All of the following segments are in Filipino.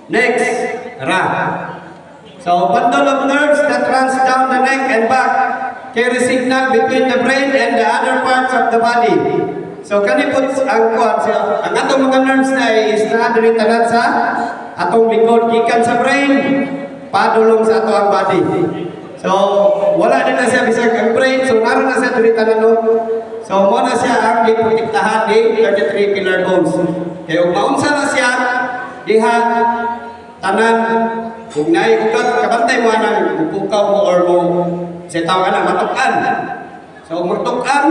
Next, Ra. So, bundle of nerves that runs down the neck and back carry signal between the brain and the other parts of the body. So, kanipot ang kuwan siya. Ang atong mga nerves na is na-adri tanan sa atong likod, gikan sa brain, padulong sa atong body. So, wala din na siya bisag ang brain, so naroon na siya diri tanan. So, mo na siya ang giprotektahan ni 33 pillar bones. Kaya kung maunsa na siya, diha tanan kung naiugat kabantay mo anang upukaw mo or mo sa tawag na matukan. So matukan,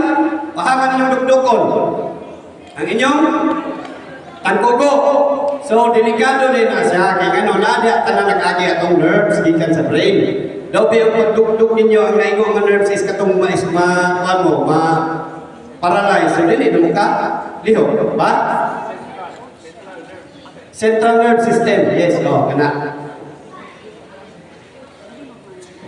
pahaman ninyong dugdukon. Ang inyong tangkugo. So delikado din na siya kay ano nadia tanan nag-agi atong nerves gikan sa brain. Daw yung pagdugdug ninyo ang naingo nga nerves is katong paralyze. So dili mo ka lihok ba? Central nerve system, yes, kana.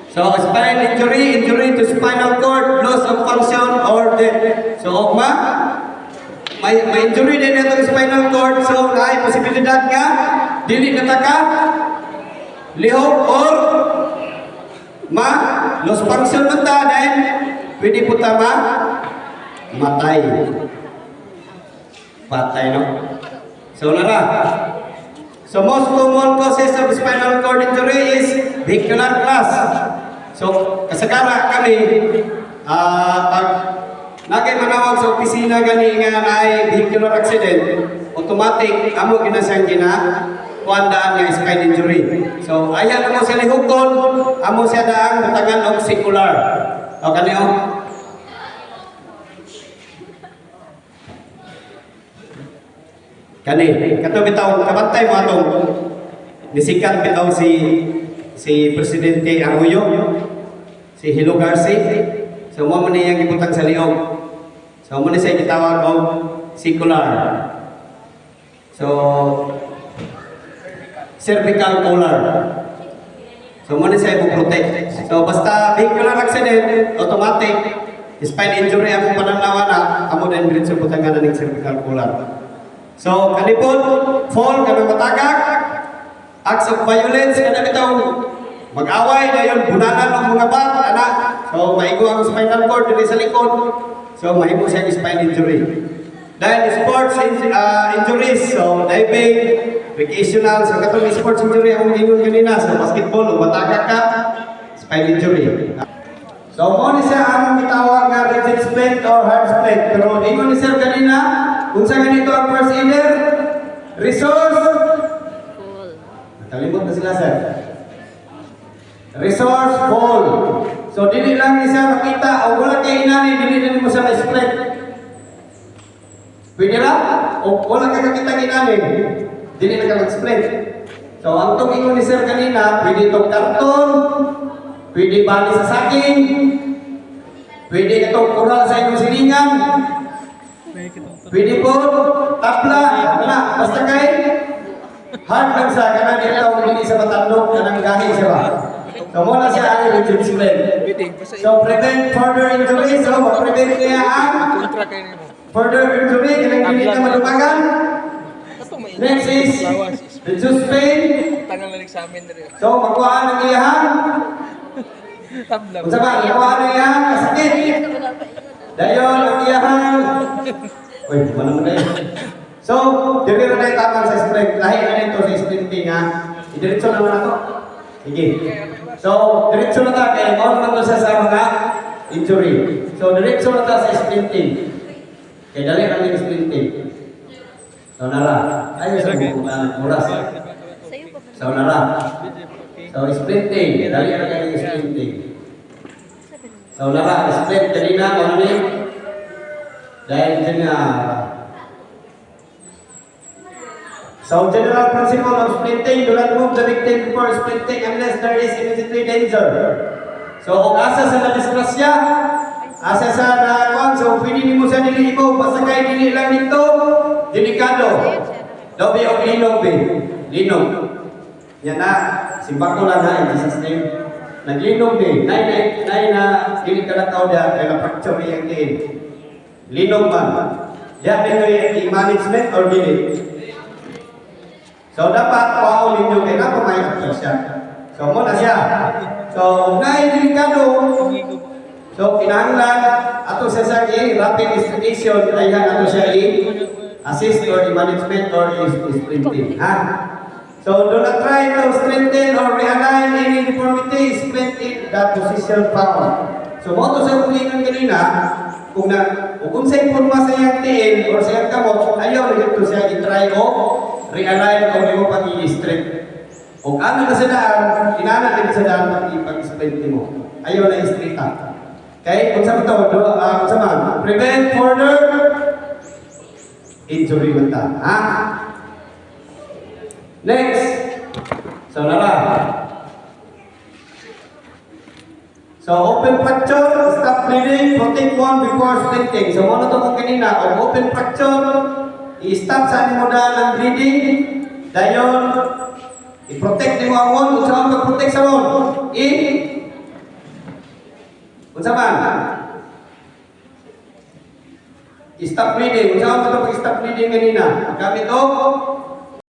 So, spinal injury to spinal cord, loss of function, or death. So, may injury din itong spinal cord, so naay posibilidad nga, dili nataka, lihok, or loss function man ta, dahil pwede po tama, matay. Patay, no? So, nara. So, most common causes of spinal cord injury is vehicular class. So, kasagara kami, pag nagay manawag sa opisina gani nga na vehicular accident, automatic, amo ginasang kuandaan nga spine injury. So, ayan mo siya lihukon, amo siya daang butangan og secular. O, kaniyo? Kani, kato bitaw kabantay mo atong nisikat bitaw si Presidente Arroyo, si Hilo Garci. So mo man niyang gibutang sa liog. So mo ni siya gitawag og secular. So cervical collar. So mo ni siya i-protect. So basta vehicular accident, automatic spine injury ang pananawa na amo din diretso butangan ning cervical collar. So, kanipon, fall, kanang matagak, acts of violence, kada bitaw mag-away, dayon bunanan ng mga bat, anak. So, maigo ang spinal cord dili sa likod. So, mahimo siya spine injury. Dahil sports injuries, so diving, recreational, so katong sports injury ang ingon kanina, so basketball, o matagak ka, spine injury. So, mo ni siya ang mitawag nga rigid splint or hard splint. Pero ingon ni sir kanina, kung sa ganito ang first aider, resource, nakalimot na sila sir. Resourceful. So, dili lang niya makita, o wala kay inani, dili na mo siya ma-split. Pwede lang? O wala ka kakita inani, dili na ka mag-split. So, ang ingon ni sir kanina, pwede itong karton, pwede bali sa sakin, pwede itong kural sa inyong silingan, pwede po, tabla, basta kay hard lang sa kanan ito, hindi sa matandog, kanang gahi siya ba? So, muna siya ang rigid splint. So, prevent further injury, so, prevent niya ang further injury, kanang hindi na malumagan. Next is, reduce pain. So, magkuha ng iyahan. Kung saan, magkuha ng iyahan, kasakit. Dayon, ang iyahan. Uy, wala mo na yun. So, dili na tayo tamang sa sprint. Lahi na nito sa sprinting ha. Idiretso naman ako. Sige. So, diretso na tayo. Kaya mauna na to sa mga injury. So, diretso na tayo sa sprinting. Kaya dali na yung sprinting. So, nara. Ayun sa bukunan. Oras. So, nara. So, sprinting. Dali na kayo yung sprinting. So, nara. Sprint. Dali na. Ano ni? Dahil dyan nga. So, general principle of sprinting, do not move the victim before sprinting unless there is immediately danger. So, kung asa sa nadisgrasya, asa sa nakuan, so pwede ni mo sa nilihimo, basta kayo dili lang nito, delikado. Dobi o linog, linog. Yan na, simbako lang na, in Jesus name. Naglinog din, nay na, dili ka na tao diyan, kaya na-fracture yung din. Linog man. Diyan din yung management or dili. So, So dapat paulin nyo kay napamayat ko siya. So muna siya. So ugnay delikado. So kinahanglan ato siya sa rapid investigation ay ato siya assist or management or sprinting. Ha? So do not try to strengthen or realign any deformity, sprint in that position found. So mo to sa kulingan kanina, kung sa informa sa iyang tiil or sa iyang kamot, ayaw rin ito siya i-try o realign o di mo pag-i-strip. O ano na sa daan, inana din sa daan pag-i-sprint mo. Ayaw na i-straight up. Okay? Kung sa ito, prevent further injury man ta. Ha? Next. So, nara. So, open fracture, stop bleeding, protect one before splinting. So, ano ito kung kanina, open fracture, i-stop sa mo daan ang bleeding, dayon, i-protect ni mo ang wound, kung saan mag-protect sa wound, kung saan i-stop bleeding, kung saan ito pag-stop bleeding kanina, gamit o,